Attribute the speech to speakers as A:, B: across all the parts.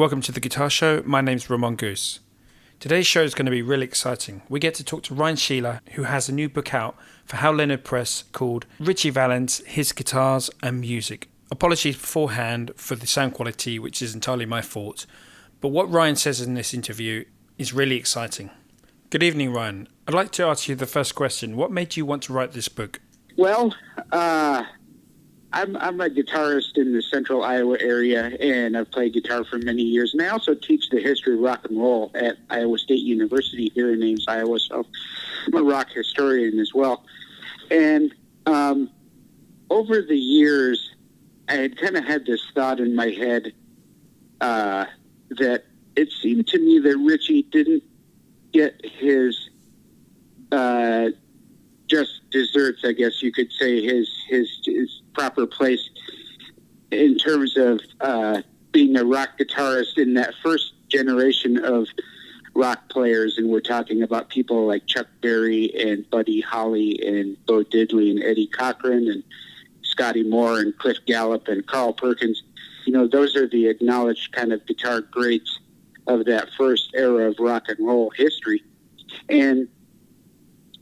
A: Welcome to the Guitar Show. My name's Ramon Goose. Today's show is going to be really exciting. We get to talk to Ryan Sheeler, who has a new book out for Hal Leonard Press called Ritchie Valens, His Guitars and Music. Apologies beforehand for the sound quality, which is entirely my fault. But what Ryan says in this interview is really exciting. Good evening, Ryan. I'd like to ask you the first question. What made you want to write this book?
B: Well, I'm a guitarist in the central Iowa area, and I've played guitar for many years. And I also teach the history of rock and roll at Iowa State University here in Ames, Iowa. So I'm a rock historian as well. And over the years, I had kind of had this thought in my head that it seemed to me that Ritchie didn't get his just desserts, I guess you could say, his proper place in terms of being a rock guitarist in that first generation of rock players. And we're talking about people like Chuck Berry and Buddy Holly and Bo Diddley and Eddie Cochran and Scotty Moore and Cliff Gallup and Carl Perkins. You know, those are the acknowledged kind of guitar greats of that first era of rock and roll history. And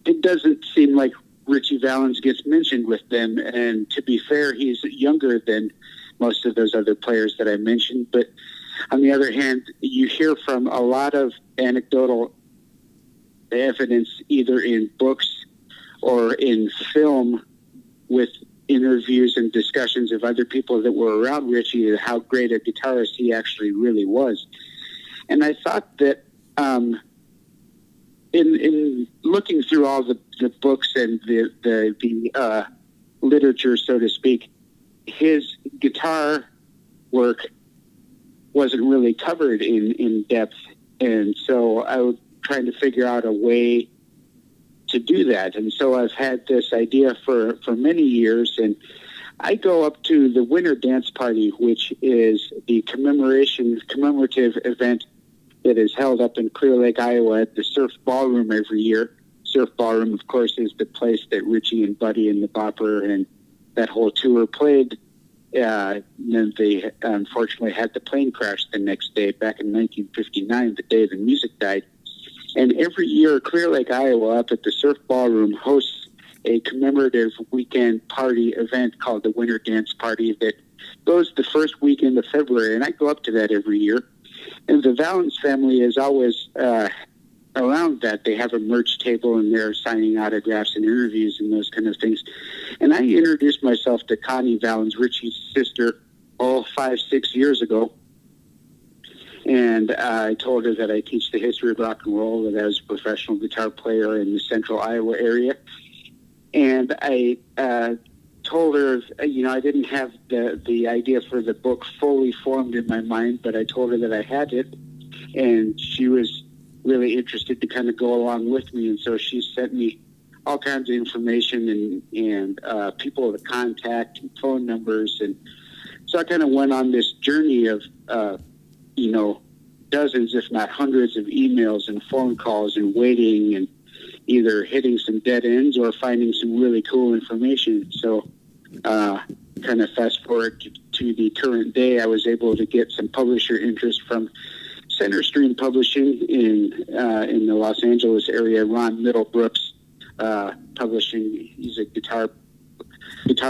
B: it doesn't seem like Ritchie Valens gets mentioned with them. And to be fair, he's younger than most of those other players that I mentioned. But on the other hand, you hear from a lot of anecdotal evidence, either in books or in film, with interviews and discussions of other people that were around Ritchie, how great a guitarist he actually really was. And I thought that in looking through all the books and the literature, so to speak, his guitar work wasn't really covered in depth. And so I was trying to figure out a way to do that. And so I've had this idea for many years. And I go up to the Winter Dance Party, which is the commemorative event that is held up in Clear Lake, Iowa at the Surf Ballroom every year. Surf Ballroom, of course, is the place that Ritchie and Buddy and the Bopper and that whole tour played. And then they unfortunately had the plane crash the next day back in 1959, the day the music died. And every year, Clear Lake, Iowa, up at the Surf Ballroom hosts a commemorative weekend party event called the Winter Dance Party that goes the first weekend of February. And I go up to that every year. And the Valens family is always around that. They have a merch table, and they're signing autographs and interviews and those kind of things. And I introduced myself to Connie Valens, Ritchie's sister, 5-6 years ago. And I told her that I teach the history of rock and roll, that I was a professional guitar player in the central Iowa area. And I told her, you know, I didn't have the idea for the book fully formed in my mind, but I told her that I had it, and she was really interested to kind of go along with me. And so she sent me all kinds of information and people to contact and phone numbers. And so I kind of went on this journey of, you know, dozens, if not hundreds of emails and phone calls and waiting and either hitting some dead ends or finding some really cool information. So kind of fast forward to the current day, I was able to get some publisher interest from Center Stream Publishing in the Los Angeles area. Ron Middlebrooks Publishing. He's a guitar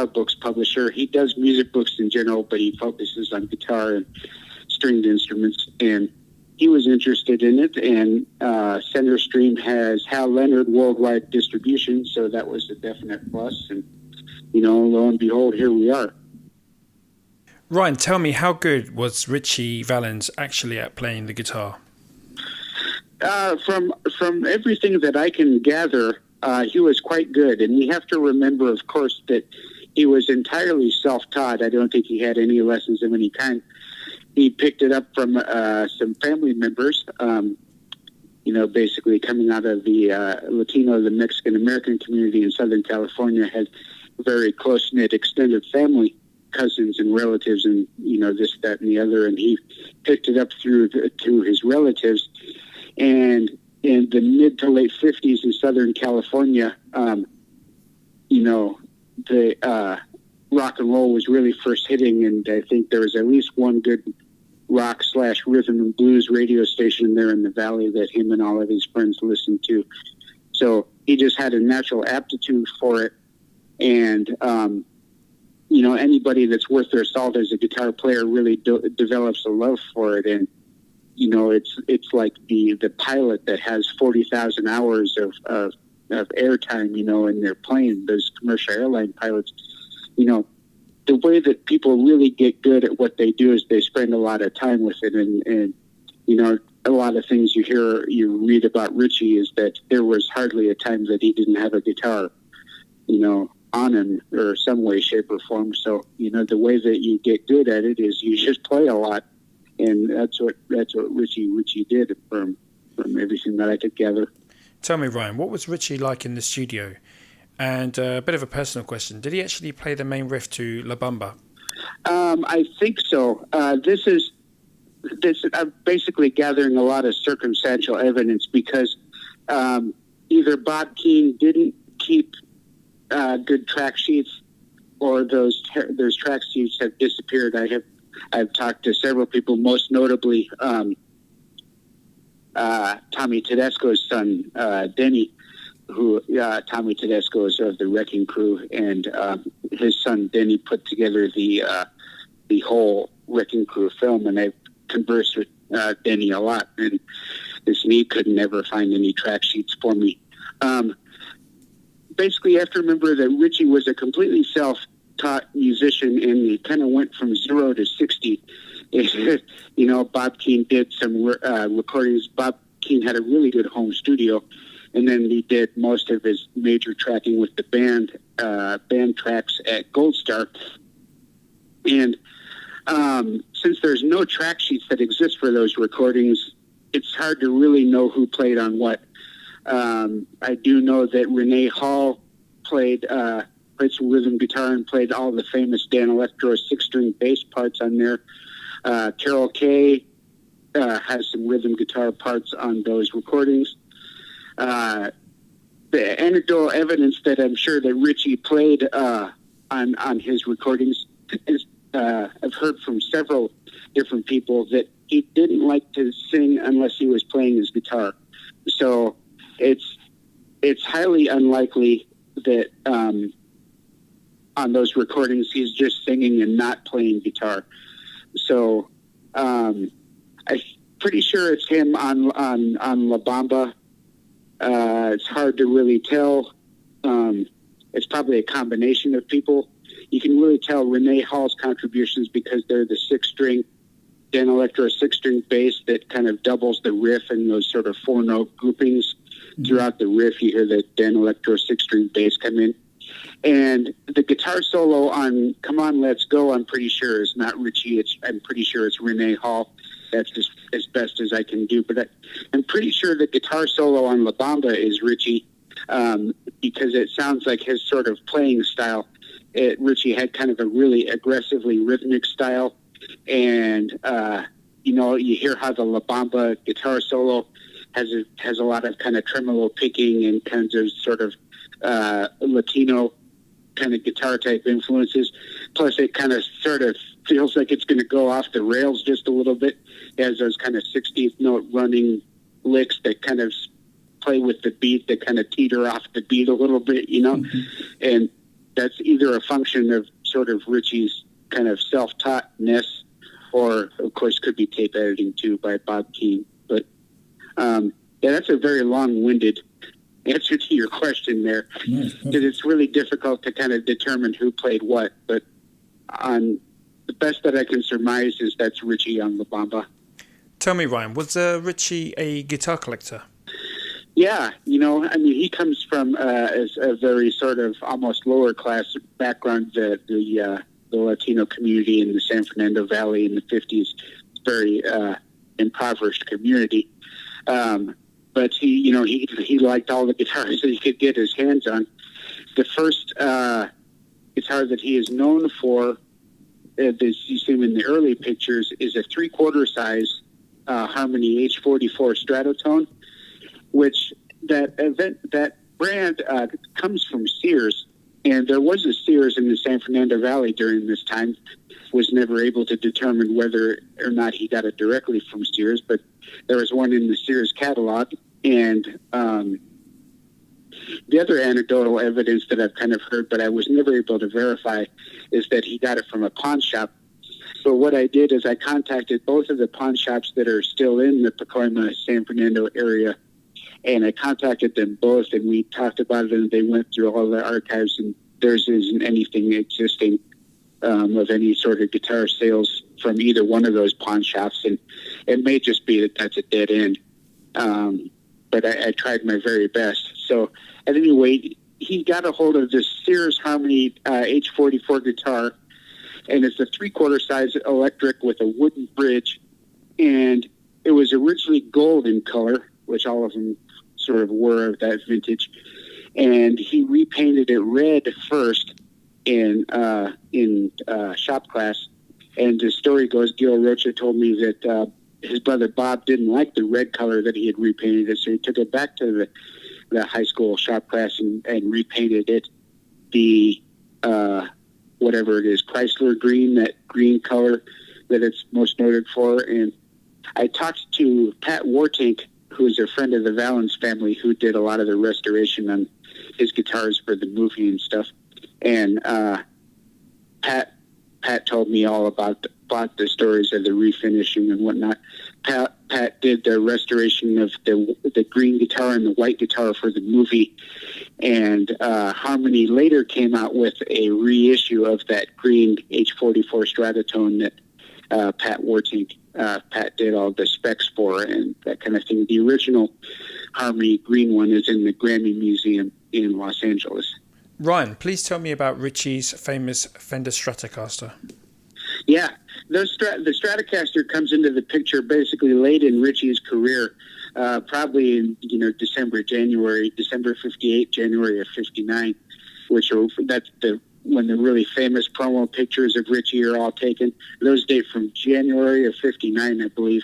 B: books publisher. He does music books in general, but he focuses on guitar and stringed instruments. And he was interested in it. And Center Stream has Hal Leonard worldwide distribution, so that was a definite plus. And you know, lo and behold, here we are.
A: Ryan, tell me, how good was Ritchie Valens actually at playing the guitar?
B: From everything that I can gather, he was quite good. And we have to remember, of course, that he was entirely self-taught. I don't think he had any lessons of any kind. He picked it up from some family members, you know, basically coming out of the Latino, the Mexican-American community in Southern California, had very close-knit extended family, cousins and relatives and, you know, this, that, and the other. And he picked it up through his relatives. And in the mid to late 50s in Southern California, you know, the rock and roll was really first hitting. And I think there was at least one good rock/rhythm and blues radio station there in the valley that him and all of his friends listened to. So he just had a natural aptitude for it. And, anybody that's worth their salt as a guitar player really develops a love for it. And, it's like the pilot that has 40,000 hours of airtime, and they're playing, those commercial airline pilots. The way that people really get good at what they do is they spend a lot of time with it. And a lot of things you read about Ritchie is that there was hardly a time that he didn't have a guitar, on him or some way, shape, or form. So, the way that you get good at it is you just play a lot. And that's what Ritchie did from everything that I could gather.
A: Tell me, Ryan, what was Ritchie like in the studio? And a bit of a personal question. Did he actually play the main riff to La Bamba?
B: I think so. I'm basically gathering a lot of circumstantial evidence because either Bob Keane didn't keep good track sheets, or those track sheets have disappeared. I've talked to several people, most notably Tommy Tedesco's son, Denny, who Tommy Tedesco is of the Wrecking Crew, and his son Denny put together the whole Wrecking Crew film, and I've conversed with Denny a lot, and this he could never find any track sheets for me. Basically, you have to remember that Ritchie was a completely self-taught musician, and he kind of went from 0 to 60. Bob Keane did some recordings. Bob Keane had a really good home studio, and then he did most of his major tracking with the band tracks at Gold Star. And since there's no track sheets that exist for those recordings, it's hard to really know who played on what. I do know that Renee Hall played some rhythm guitar and played all the famous Dan Electro 6-string bass parts on there. Carol Kay has some rhythm guitar parts on those recordings. The anecdotal evidence that I'm sure that Ritchie played on his recordings is I've heard from several different people that he didn't like to sing unless he was playing his guitar. So it's highly unlikely that on those recordings he's just singing and not playing guitar. So I'm pretty sure it's him on La Bamba. It's hard to really tell. It's probably a combination of people. You can really tell Renee Hall's contributions because they're the 6-string Dan Electro 6-string bass that kind of doubles the riff and those sort of 4-note groupings. Throughout the riff, you hear the Dan Electro 6-string bass come in. And the guitar solo on Come On, Let's Go, I'm pretty sure is not Ritchie. I'm pretty sure it's Renee Hall. That's just as best as I can do. But I'm pretty sure the guitar solo on La Bamba is Ritchie because it sounds like his sort of playing style. Ritchie had kind of a really aggressively rhythmic style. And, you hear how the La Bamba guitar solo has a lot of kind of tremolo picking and kinds of sort of Latino kind of guitar type influences. Plus, it kind of sort of feels like it's going to go off the rails just a little bit. It has those kind of 16th note running licks that kind of play with the beat, that kind of teeter off the beat a little bit, Mm-hmm. And that's either a function of sort of Ritchie's kind of self-taughtness, or of course could be tape editing too by Bob Keane. But that's a very long-winded answer to your question there, because it's really difficult to kind of determine who played what. But on the best that I can surmise is that's Ritchie on La Bamba.
A: Tell me, Ryan, was Ritchie a guitar collector?
B: Yeah, he comes from a very sort of almost lower class background. The Latino community in the San Fernando Valley in the 50s, very impoverished community. But he liked all the guitars that he could get his hands on. The first guitar that he is known for, as you see him in the early pictures, is a 3/4 size Harmony H44 Stratotone, which that brand comes from Sears. And there was a Sears in the San Fernando Valley during this time. Was never able to determine whether or not he got it directly from Sears, but there was one in the Sears catalog. And the other anecdotal evidence that I've kind of heard, but I was never able to verify, is that he got it from a pawn shop. So what I did is I contacted both of the pawn shops that are still in the Pacoima, San Fernando area, and I contacted them both, and we talked about it, and they went through all the archives, and there isn't anything existing of any sort of guitar sales from either one of those pawn shops, and it may just be that that's a dead end. But I tried my very best. So at any rate, he got a hold of this Sears Harmony H44 guitar, and it's a 3/4 size electric with a wooden bridge, and it was originally gold in color, which all of them sort of were of that vintage, and he repainted it red first in shop class. And the story goes, Gil Rocha told me that his brother Bob didn't like the red color that he had repainted it, so he took it back to the high school shop class and repainted it the whatever it is, Chrysler green, that green color that it's most noted for. And I talked to Pat Wartink, who's a friend of the Valens family, who did a lot of the restoration on his guitars for the movie and stuff. And Pat told me all about the stories of the refinishing and whatnot. Pat did the restoration of the green guitar and the white guitar for the movie, and Harmony later came out with a reissue of that green H44 Stratotone that Pat Wartink, Pat did all the specs for and that kind of thing. The original Harmony green one is in the Grammy Museum in Los Angeles.
A: Ryan, please tell me about Ritchie's famous Fender Stratocaster.
B: Yeah, the Stratocaster comes into the picture basically late in Ritchie's career, probably in December 58, January of 59, that's when the really famous promo pictures of Ritchie are all taken. Those date from January of 59, I believe.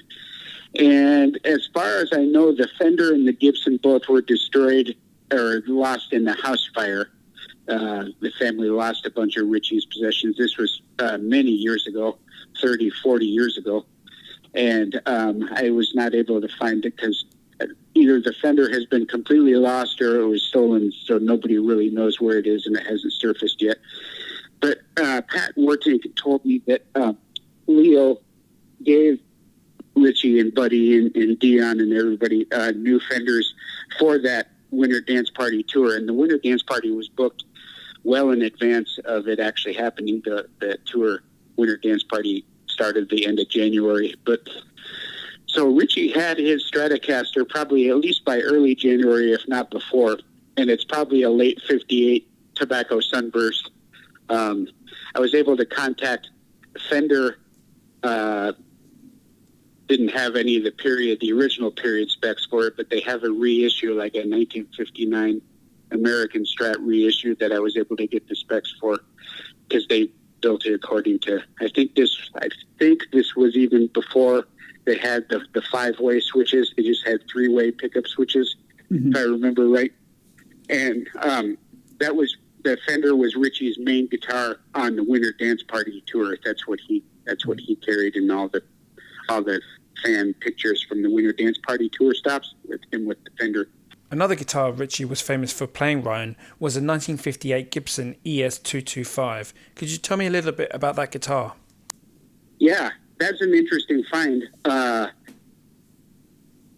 B: And as far as I know, the Fender and the Gibson both were destroyed or lost in the house fire. The family lost a bunch of Ritchie's possessions. This was many years ago, 30, 40 years ago. And I was not able to find it because either the Fender has been completely lost or it was stolen, so nobody really knows where it is and it hasn't surfaced yet. But Pat Wartink told me that Leo gave Ritchie and Buddy and Dion and everybody new Fenders for that Winter Dance Party tour. And the Winter Dance Party was booked well in advance of it actually happening. The tour Winter Dance Party started the end of January. But so Ritchie had his Stratocaster probably at least by early January, if not before. And it's probably a late 58 Tobacco Sunburst. I was able to contact Fender. Didn't have any of the original period specs for it, but they have a reissue, like a 1959 American Strat reissue that I was able to get the specs for because they built it according to. I think this was even before they had the 5-way switches. They just had 3-way pickup switches, if I remember right. And the Fender was Ritchie's main guitar on the Winter Dance Party tour. That's what he carried in all the fan pictures from the Winter Dance Party tour stops with him with the Fender.
A: Another guitar Ritchie was famous for playing, Ryan, was a 1958 Gibson ES225. Could you tell me a little bit about that guitar?
B: Yeah, that's an interesting find.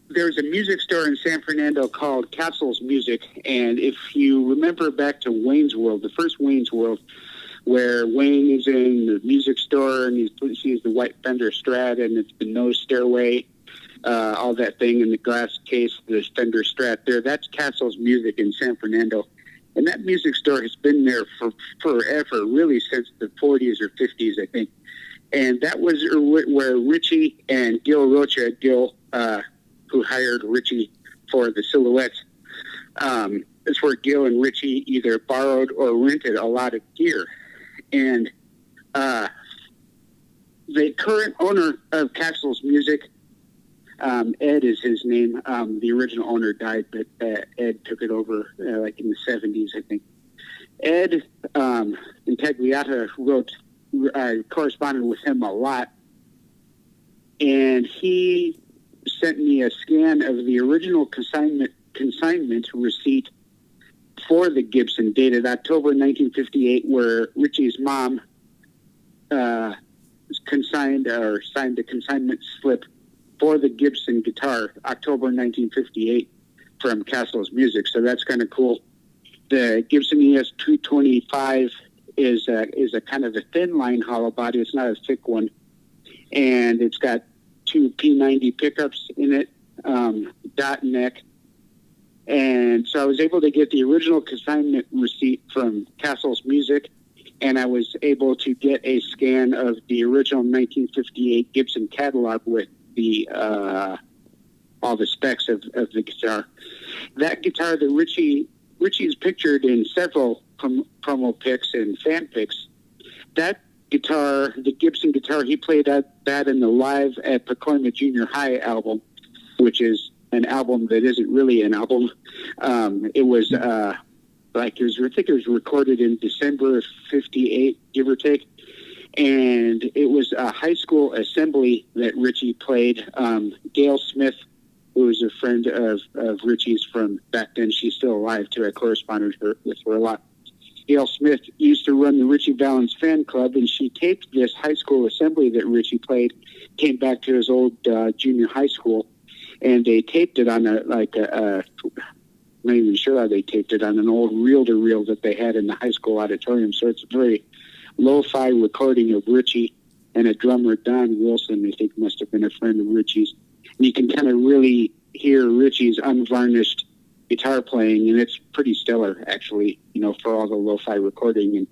B: There's a music store in San Fernando called Castle's Music, and if you remember back to Wayne's World, the first Wayne's World, where Wayne is in the music store and he sees the white Fender Strat and it's the nose stairway, all that thing in the glass case, the Fender Strat there. That's Castle's Music in San Fernando. And that music store has been there for forever, really since the 40s or 50s, I think. And that was where Ritchie and Gil Rocha, who hired Ritchie for the silhouettes, that's where Gil and Ritchie either borrowed or rented a lot of gear. And the current owner of Castle's Music, Ed is his name. The original owner died, but Ed took it over like in the 70s, I think. Ed Intagliata corresponded with him a lot, and he sent me a scan of the original consignment receipt for the Gibson, dated October 1958, where Ritchie's mom signed the consignment slip for the Gibson guitar, October 1958, from Castle's Music. So that's kind of cool. The Gibson ES 225 is a kind of a thin line hollow body. It's not a thick one, and it's got two P90 pickups in it, dot neck. And so I was able to get the original consignment receipt from Castle's Music, and I was able to get a scan of the original 1958 Gibson catalog with the all the specs of the guitar. That guitar that Ritchie's pictured in several promo pics and fan pics, that guitar, the Gibson guitar, he played that in the Live at Pacoima Junior High album, which is an album that isn't really an album. It was I think it was recorded in December of '58, give or take. And it was a high school assembly that Ritchie played. Gail Smith, who was a friend of Ritchie's from back then, she's still alive too. I corresponded with her a lot. Gail Smith used to run the Ritchie Valens fan club, and she taped this high school assembly that Ritchie played, came back to his old junior high school, and they taped it on I'm not even sure how they taped it, on an old reel-to-reel that they had in the high school auditorium. So it's a very lo-fi recording of Ritchie, and a drummer, Don Wilson, I think must have been a friend of Ritchie's. And you can kind of really hear Ritchie's unvarnished guitar playing, and it's pretty stellar, actually, for all the lo-fi recording. And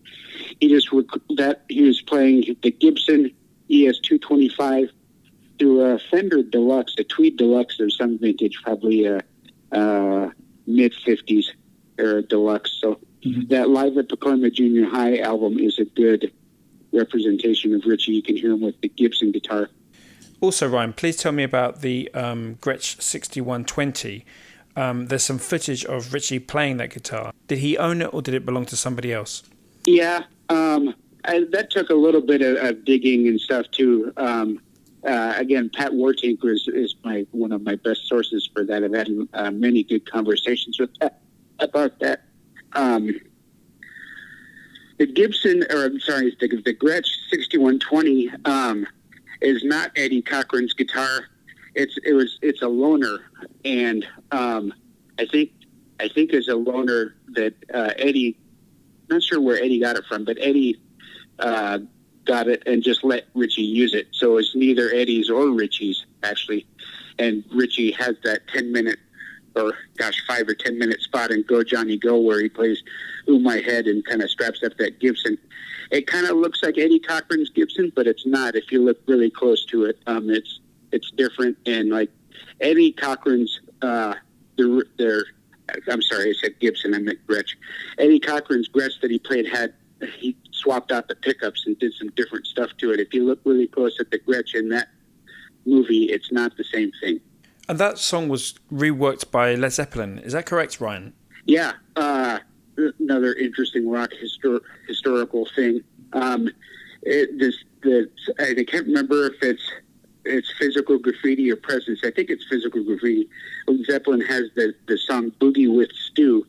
B: he was playing the Gibson ES 225 through a Fender Deluxe, a Tweed Deluxe of some vintage, probably mid-50s era Deluxe. So that Live at Pacoima Junior High album is a good representation of Ritchie. You can hear him with the Gibson guitar.
A: Also, Ryan, please tell me about the Gretsch 6120. There's some footage of Ritchie playing that guitar. Did he own it, or did it belong to somebody else?
B: Yeah, that took a little bit of digging and stuff too. Again, Pat Wartinker is one of my best sources for that. I've had many good conversations with Pat about that. The Gretsch 6120 is not Eddie Cochran's guitar. It's a loaner, and I think it's a loaner that Eddie. Not sure where Eddie got it from, but Eddie got it and just let Ritchie use it. So it's neither Eddie's or Ritchie's, actually. And Ritchie has that 10-minute, or 5 or 10-minute spot in Go Johnny Go, where he plays Ooh My Head and kind of straps up that Gibson. It kind of looks like Eddie Cochran's Gibson, but it's not. If you look really close to it, it's different. And like Eddie Cochran's, I'm sorry, I said Gibson, I meant Gretsch. Eddie Cochran's Gretsch that he played he swapped out the pickups and did some different stuff to it. If you look really close at the Gretsch in that movie, it's not the same thing.
A: And that song was reworked by Led Zeppelin. Is that correct, Ryan?
B: Yeah. Another interesting rock historical thing. I can't remember if it's Physical Graffiti or Presence. I think it's Physical Graffiti. Led Zeppelin has the song Boogie with Stew.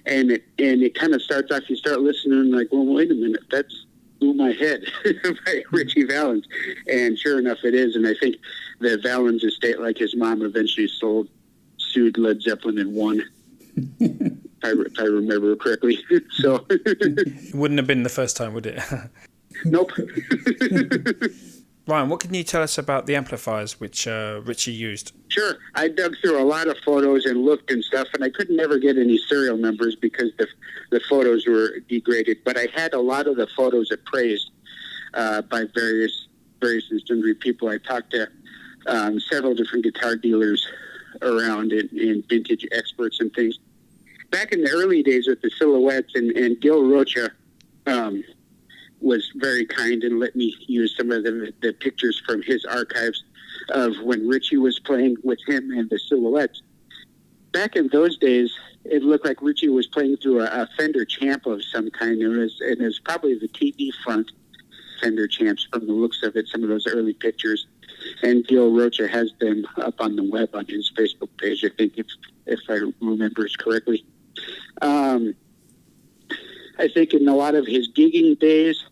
B: And it kind of starts off, you start listening like, well, wait a minute, that's Ooh My Head by Ritchie Valens. And sure enough, it is. And I think the Valens estate, like his mom, eventually sued Led Zeppelin and won, if I remember correctly. So
A: it wouldn't have been the first time, would it?
B: Nope.
A: Ryan, what can you tell us about the amplifiers which Ritchie used?
B: Sure. I dug through a lot of photos and looked and stuff, and I could never get any serial numbers because the photos were degraded. But I had a lot of the photos appraised by various and sundry people. I talked to several different guitar dealers around and vintage experts and things. Back in the early days with the Silhouettes, and Gil Rocha was very kind and let me use some of the pictures from his archives of when Ritchie was playing with him and the Silhouettes. back in those days, it looked like Ritchie was playing through a Fender Champ of some kind. It was probably the TV front Fender Champs from the looks of it, some of those early pictures. And Gil Rocha has them up on the web on his Facebook page, I think, if I remember correctly. I think in a lot of his gigging days,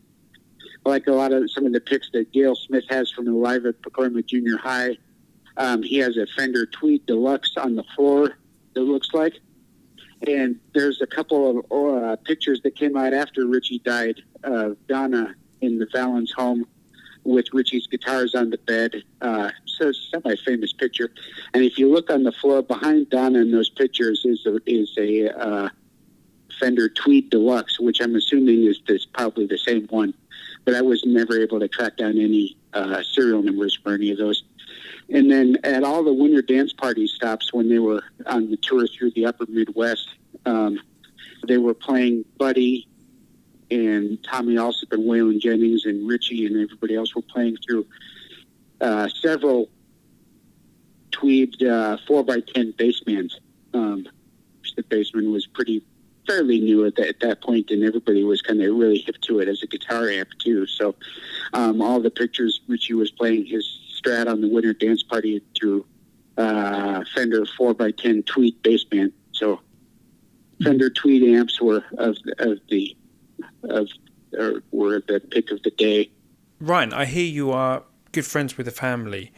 B: like some of the pics that Gail Smith has from the Live at Pacoima Junior High, he has a Fender Tweed Deluxe on the floor, it looks like. And there's a couple of pictures that came out after Ritchie died of Donna in the Valens home with Ritchie's guitars on the bed. So it's a semi-famous picture. And if you look on the floor behind Donna in those pictures is a Fender Tweed Deluxe, which I'm assuming is probably the same one. But I was never able to track down any serial numbers for any of those. And then at all the winter dance party stops when they were on the tour through the upper Midwest, they were playing Buddy and Tommy Alsop and Waylon Jennings and Ritchie and everybody else were playing through several Tweed 4x10 bassmans. The bassman was fairly new at that point, and everybody was kind of really hip to it as a guitar amp too. So all the pictures, Ritchie was playing his Strat on the winter dance party through Fender 4x10 Tweed bassman. So Fender Tweed amps were the pick of the day.
A: Ryan, I hear you are good friends with the family.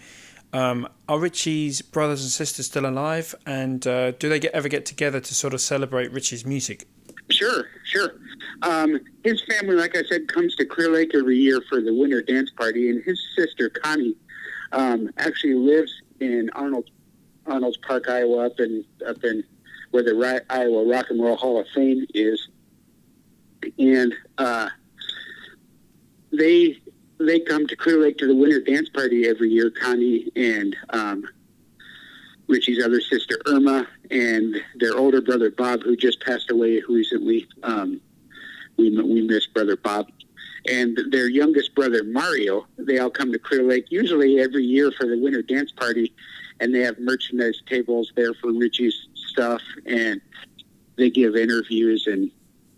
A: Are Ritchie's brothers and sisters still alive? And do they ever get together to sort of celebrate Ritchie's music?
B: Sure. His family, like I said, comes to Clear Lake every year for the winter dance party, and his sister Connie actually lives in Arnold's Park, Iowa, up in where the Iowa Rock and Roll Hall of Fame is, and they come to Clear Lake to the winter dance party every year. Connie and Ritchie's other sister Irma and their older brother Bob, who just passed away recently. We miss brother Bob. And their youngest brother Mario. They all come to Clear Lake usually every year for the winter dance party, and they have merchandise tables there for Ritchie's stuff, and they give interviews and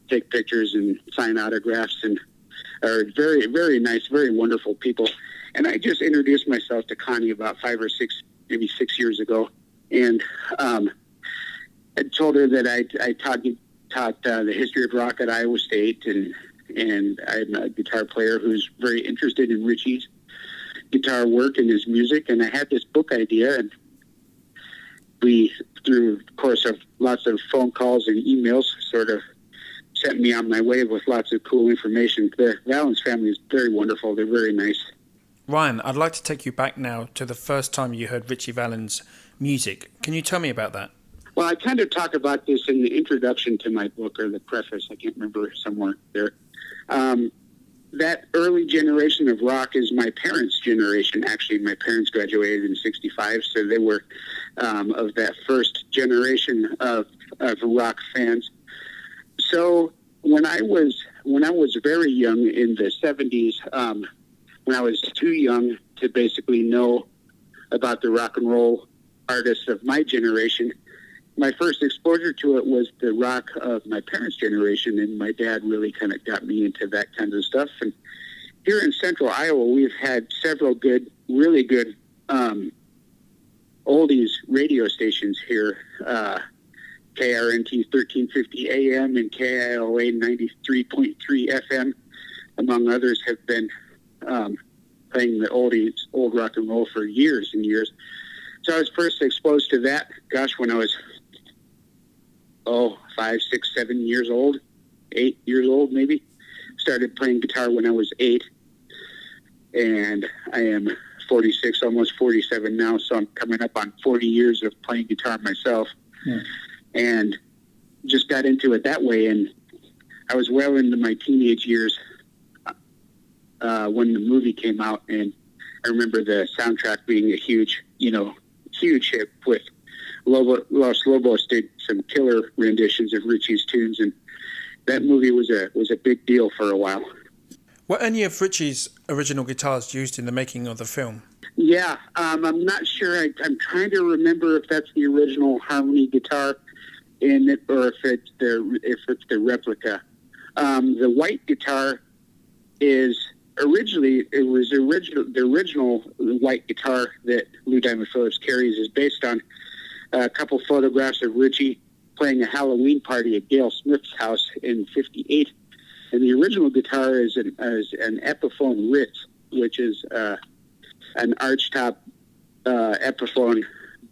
B: take pictures and sign autographs, and are very, very nice, very wonderful people. And I just introduced myself to Connie about 5 or 6, maybe 6 years ago, and I told her that I taught the history of rock at Iowa State, and I'm a guitar player who's very interested in Ritchie's guitar work and his music. And I had this book idea, and we, through the course of lots of phone calls and emails, sort of sent me on my way with lots of cool information. The Valens family is very wonderful. They're very nice.
A: Ryan, I'd like to take you back now to the first time you heard Ritchie Valens' music. Can you tell me about that?
B: Well, I kind of talk about this in the introduction to my book, or the preface. I can't remember, somewhere there. That early generation of rock is my parents' generation. Actually, my parents graduated in '65, so they were of that first generation of rock fans. So when I was very young in the '70s, when I was too young to basically know about the rock and roll artists of my generation, my first exposure to it was the rock of my parents' generation, and my dad really kind of got me into that kind of stuff. And here in central Iowa, we've had several really good oldies radio stations here. KRNT 1350 AM and KILA 93.3 FM, among others, have been playing the old rock and roll for years and years. So I was first exposed to that, when I was 5, 6, 7 years old, 8 years old maybe. Started playing guitar when I was 8, and I am 46, almost 47 now, so I'm coming up on 40 years of playing guitar myself. Yeah. And just got into it that way, and I was well into my teenage years when the movie came out, and I remember the soundtrack being a huge hit with Los Lobos did some killer renditions of Ritchie's tunes, and that movie was a big deal for a while.
A: Were any of Ritchie's original guitars used in the making of the film?
B: I'm not sure. I'm trying to remember if that's the original harmony guitar in it, or if it's the replica. The white guitar is the original white guitar that Lou Diamond Phillips carries is based on a couple photographs of Ritchie playing a Halloween party at Gail Smith's house in '58. And the original guitar is an Epiphone Ritz, which is an archtop Epiphone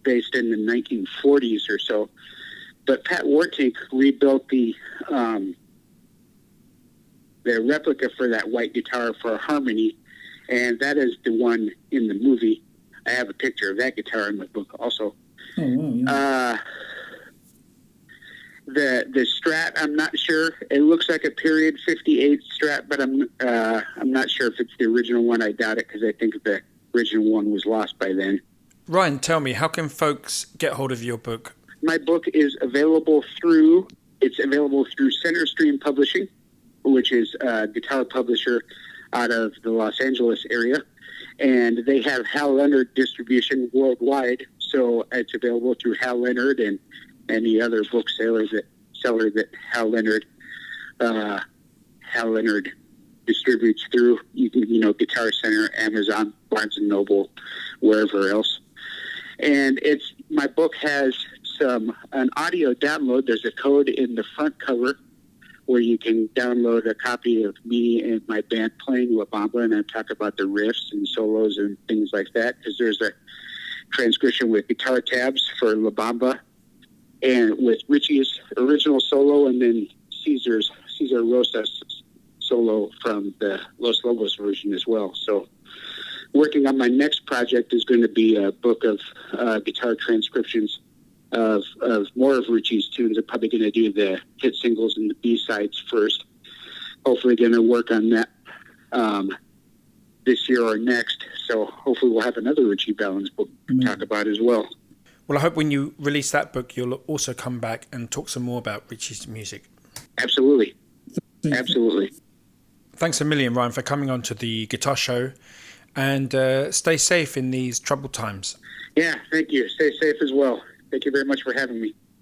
B: based in the 1940s or so. But Pat Wartink rebuilt the replica for that white guitar for harmony, and that is the one in the movie. I have a picture of that guitar in my book also.
C: Oh, wow, yeah.
B: The Strat, I'm not sure. It looks like a period '58 Strat, but I'm not sure if it's the original one. I doubt it, because I think the original one was lost by then.
A: Ryan, tell me, how can folks get hold of your book?
B: My book is available through Center Stream Publishing, which is a guitar publisher out of the Los Angeles area, and they have Hal Leonard distribution worldwide. So it's available through Hal Leonard and any other bookseller that Hal Leonard distributes through. You can, Guitar Center, Amazon, Barnes and Noble, wherever else. And my book has an audio download. There's a code in the front cover where you can download a copy of me and my band playing La Bamba, and I talk about the riffs and solos and things like that, because there's a transcription with guitar tabs for La Bamba, and with Ritchie's original solo, and then Cesar Rosas solo from the Los Lobos version as well. So working on my next project is going to be a book of guitar transcriptions of more of Ritchie's tunes. I'm probably going to do the hit singles and the B-sides first. Hopefully going to work on that this year or next. So hopefully we'll have another Ritchie Valens book to talk about as well.
A: Well, I hope when you release that book, you'll also come back and talk some more about Ritchie's music.
B: Absolutely. Absolutely.
A: Thanks a million, Ryan, for coming on to the Guitar Show, and stay safe in these troubled times.
B: Yeah, thank you. Stay safe as well. Thank you very much for having me.